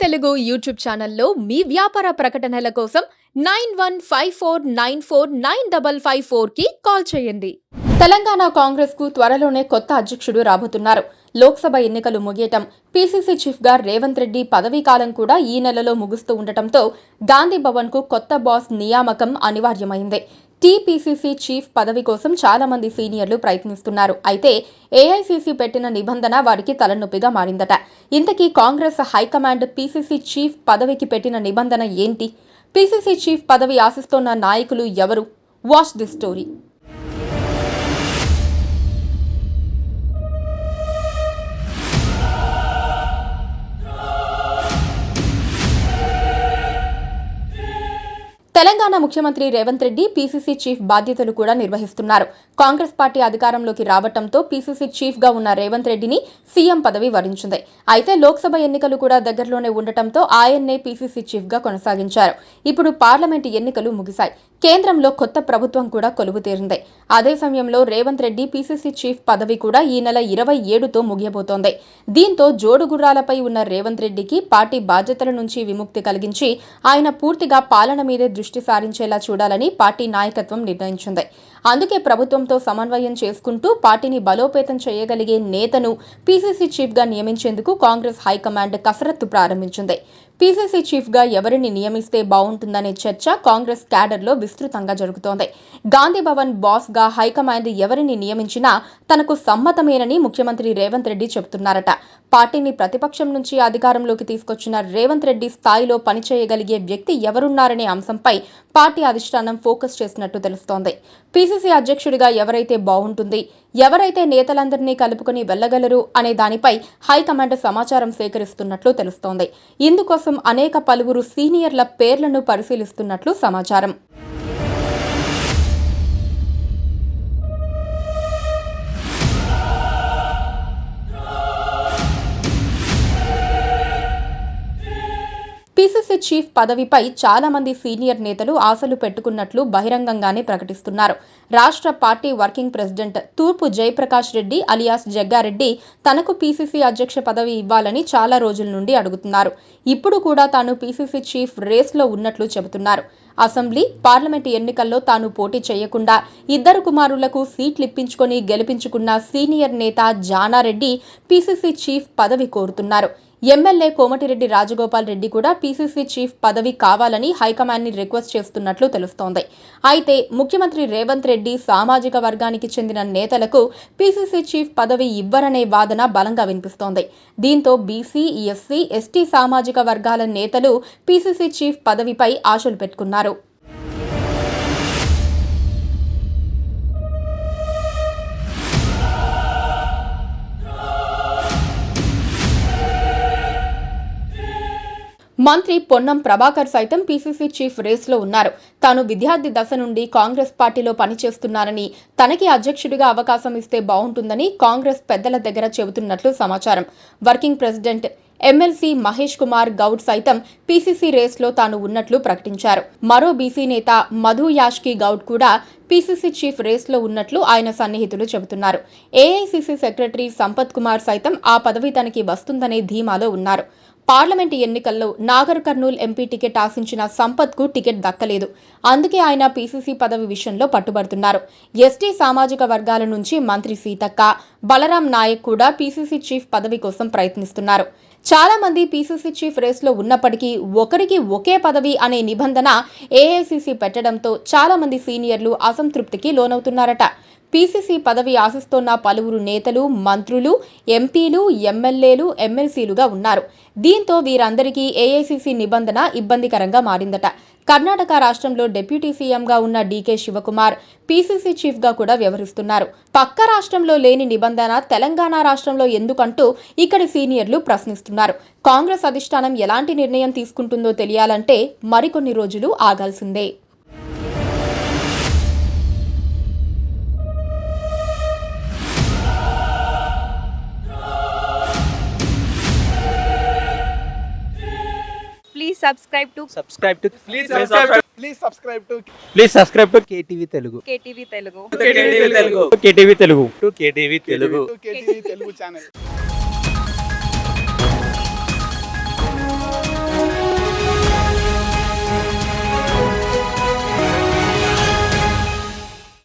Telugu YouTube ఛానల్లో మీ వ్యాపార ప్రకటనల కోసం 9154949554 కి కాల్ చేయండి. తెలంగాణ కాంగ్రెస్ కు త్వరలోనే కొత్త అధ్యక్షుడు రాబోతున్నారు. లోక్సభ ఎన్నికలు ముగియటం, పీసీసీ చీఫ్ గా రేవంత్ రెడ్డి పదవీ కాలం కూడా ఈ నెలలో ముగుస్తూ ఉండటంతో గాంధీ భవన్ కు కొత్త బాస్ నియామకం అనివార్యమైంది. టీపీసీసీ చీఫ్ పదవి కోసం చాలా మంది సీనియర్లు ప్రయత్నిస్తున్నారు. అయితే ఏఐసీసీ పెట్టిన నిబంధన వారికి తలనొప్పిగా మారిందట. ఇంతకీ కాంగ్రెస్ హైకమాండ్ పీసీసీ చీఫ్ పదవికి పెట్టిన నిబంధన ఏంటి? పీసీసీ చీఫ్ పదవి ఆశిస్తోన్న నాయకులు ఎవరు? Watch this story. తెలంగాణ ముఖ్యమంత్రి రేవంత్ రెడ్డి పీసీసీ చీఫ్ బాధ్యతలు కూడా నిర్వహిస్తున్నారు. కాంగ్రెస్ పార్టీ అధికారంలోకి రావడంతో పీసీసీ చీఫ్ గా ఉన్న రేవంత్ రెడ్డిని సీఎం పదవి వరించింది. అయితే లోక్సభ ఎన్నికలు కూడా దగ్గరలోనే ఉండటంతో ఆయన్నే పీసీసీ చీఫ్ గా కొనసాగించారు. ఇప్పుడు పార్లమెంటు ఎన్నికలు ముగిశాయి. కేంద్రంలో కొత్త ప్రభుత్వం కూడా కొలువు తీరింది. అదే సమయంలో రేవంత్ రెడ్డి పీసీసీ చీఫ్ పదవి కూడా ఈ నెల 27తో ముగియబోతోంది. దీంతో జోడుగుర్రాలపై ఉన్న రేవంత్ రెడ్డికి పార్టీ బాధ్యతల నుంచి విముక్తి కలిగించి ఆయన పూర్తిగా పాలన మీదే దృష్టి సారించేలా చూడాలని పార్టీ నాయకత్వం నిర్ణయించింది. అందుకే ప్రభుత్వంతో సమన్వయం చేసుకుంటూ పార్టీని బలోపేతం చేయగలిగే నేతను పీసీసీ చీఫ్ గా నియమించేందుకు కాంగ్రెస్ హైకమాండ్ కసరత్తు ప్రారంభించింది. పీసీసీ చీఫ్ గా ఎవరిని నియమిస్తే బాగుంటుందనే చర్చ కాంగ్రెస్ క్యాడర్లో విస్తృతంగా జరుగుతోంది. గాంధీ భవన్ బాస్ గా హైకమాండ్ ఎవరిని నియమించినా తనకు సమ్మతమేనని ముఖ్యమంత్రి రేవంత్ రెడ్డి చెబుతున్నారట. పార్టీని ప్రతిపక్షం నుంచి అధికారంలోకి తీసుకొచ్చిన రేవంత్ రెడ్డి స్థాయిలో పనిచేయగలిగే వ్యక్తి ఎవరున్నారనే అంశంపై పార్టీ అధిష్టానం ఫోకస్ చేసినట్టు తెలుస్తోంది. పీసీసీ అధ్యక్షుడిగా ఎవరైతే బాగుంటుంది, ఎవరైతే నేతలందరినీ కలుపుకుని వెళ్లగలరు అనే దానిపై హైకమాండ్ సమాచారం సేకరిస్తున్నట్లు తెలుస్తోంది. ఇందుకోసం అనేక పలువురు సీనియర్ల పేర్లను పరిశీలిస్తున్నట్లు సమాచారం. పీసీసీ చీఫ్ పదవిపై చాలా మంది సీనియర్ నేతలు ఆశలు పెట్టుకున్నట్లు బహిరంగంగానే ప్రకటిస్తున్నారు. రాష్ట్ర పార్టీ వర్కింగ్ ప్రెసిడెంట్ తూర్పు జయప్రకాష్ రెడ్డి అలియాస్ జగ్గారెడ్డి తనకు పీసీసీ అధ్యక్ష పదవి ఇవ్వాలని చాలా రోజుల నుండి అడుగుతున్నారు. ఇప్పుడు కూడా తాను పీసీసీ చీఫ్ రేస్లో ఉన్నట్లు చెబుతున్నారు. అసెంబ్లీ, పార్లమెంటు ఎన్నికల్లో తాను పోటీ చేయకుండా ఇద్దరు కుమారులకు సీట్లిప్పించుకొని గెలిపించుకున్న సీనియర్ నేత జానారెడ్డి పీసీసీ చీఫ్ పదవి కోరుతున్నారు. ఎమ్మెల్యే కోమటిరెడ్డి రాజగోపాల్ రెడ్డి కూడా పీసీసీ చీఫ్ పదవి కావాలని హైకమాండ్ ని రిక్వెస్ట్ చేస్తున్నట్లు తెలుస్తోంది. అయితే ముఖ్యమంత్రి రేవంత్ రెడ్డి సామాజిక వర్గానికి చెందిన నేతలకు పీసీసీ చీఫ్ పదవి ఇవ్వరనే వాదన బలంగా వినిపిస్తోంది. దీంతో బీసీ, ఎస్సీ, ఎస్టీ సామాజిక వర్గాల నేతలు పీసీసీ చీఫ్ పదవిపై ఆశలు పెట్టుకున్నారు. మంత్రి పొన్నం ప్రభాకర్ సైతం పీసీసీ చీఫ్ రేస్లో ఉన్నారు. తాను విద్యార్థి దశ నుండి కాంగ్రెస్ పార్టీలో పనిచేస్తున్నారని, తనకి అధ్యక్షుడిగా అవకాశం ఇస్తే బాగుంటుందని కాంగ్రెస్ పెద్దల దగ్గర చెబుతున్నట్లు సమాచారం. Working president MLC Mahesh Kumar Goud సైతం పీసీసీ రేస్లో తాను ఉన్నట్లు ప్రకటించారు. మరో బీసీ నేత మధు యాష్కి గౌడ్ కూడా పీసీసీ చీఫ్ రేస్లో ఉన్నట్లు ఆయన సన్నిహితులు చెబుతున్నారు. ఏఐసీసీ సెక్రటరీ సంపత్ కుమార్ సైతం ఆ పదవి తనకి వస్తుందనే ధీమాలో ఉన్నారు. పార్లమెంటు ఎన్నికల్లో నాగర్ కర్నూల్ ఎంపీ టికెట్ ఆశించిన సంపత్ కు టికెట్ దక్కలేదు. అందుకే ఆయన పీసీసీ పదవి విషయంలో పట్టుబడుతున్నారు. ఎస్టీ సామాజిక వర్గాల నుంచి మంత్రి సీతక్క, బలరాం నాయక్ కూడా పీసీసీ చీఫ్ పదవి కోసం ప్రయత్నిస్తున్నారు. చాలా మంది పీసీసీ చీఫ్ రేస్లో ఉన్నప్పటికీ ఒకరికి ఒకే పదవి అనే నిబంధన ఏఐసీసీ పెట్టడంతో చాలా మంది సీనియర్లు అసంతృప్తికి లోనవుతున్నారట. పీసీసీ పదవి ఆశిస్తోన్న పలువురు నేతలు, మంత్రులు, ఎంపీలు, ఎమ్మెల్యేలు, ఎమ్మెల్సీలుగా ఉన్నారు. దీంతో వీరందరికీ ఏఐసీసీ నిబంధన ఇబ్బందికరంగా మారిందట. కర్ణాటక రాష్ట్రంలో డిప్యూటీ సీఎంగా ఉన్న డీకే శివకుమార్ పీసీసీ చీఫ్గా కూడా వ్యవహరిస్తున్నారు. పక్క రాష్ట్రంలో లేని నిబంధన తెలంగాణ రాష్ట్రంలో ఎందుకంటూ ఇక్కడి సీనియర్లు ప్రశ్నిస్తున్నారు. కాంగ్రెస్ అధిష్టానం ఎలాంటి నిర్ణయం తీసుకుంటుందో తెలియాలంటే మరికొన్ని రోజులు ఆగాల్సిందే. Please subscribe to KTV Telugu. KTV Telugu. KTV Telugu. KTV Telugu channel.